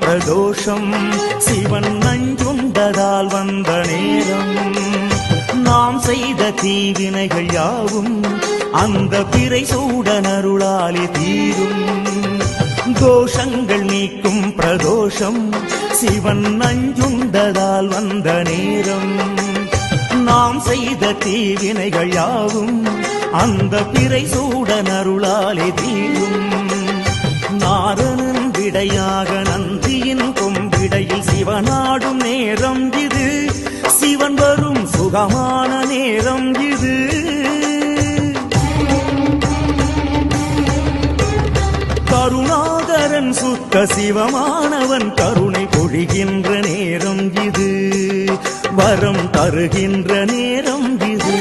பிரதோஷம் சிவன் நஞ்சுண்டதால் வந்த நேரம் நாம் செய்த தீவினைகள் யாவும் அந்த பிறை சூடனருளாலே தீரும் தோஷங்கள் நீக்கும் பிரதோஷம் சிவன் நஞ்சுண்டதால் வந்த நேரம் நாம் செய்த தீவினைகள் யாவும் அந்த பிறை சூடனருளாலே தீரும் நாரணன் விடையாக நந்தியின் கொம்பிடையில் சிவனாடும் நேரம் இது சிவன் வரும் சுகமான நேரம் இது கருணாகரன் சுத்த சிவமானவன் கருணை பொழிகின்ற நேரம் இது வரம் தருகின்ற நேரம் இது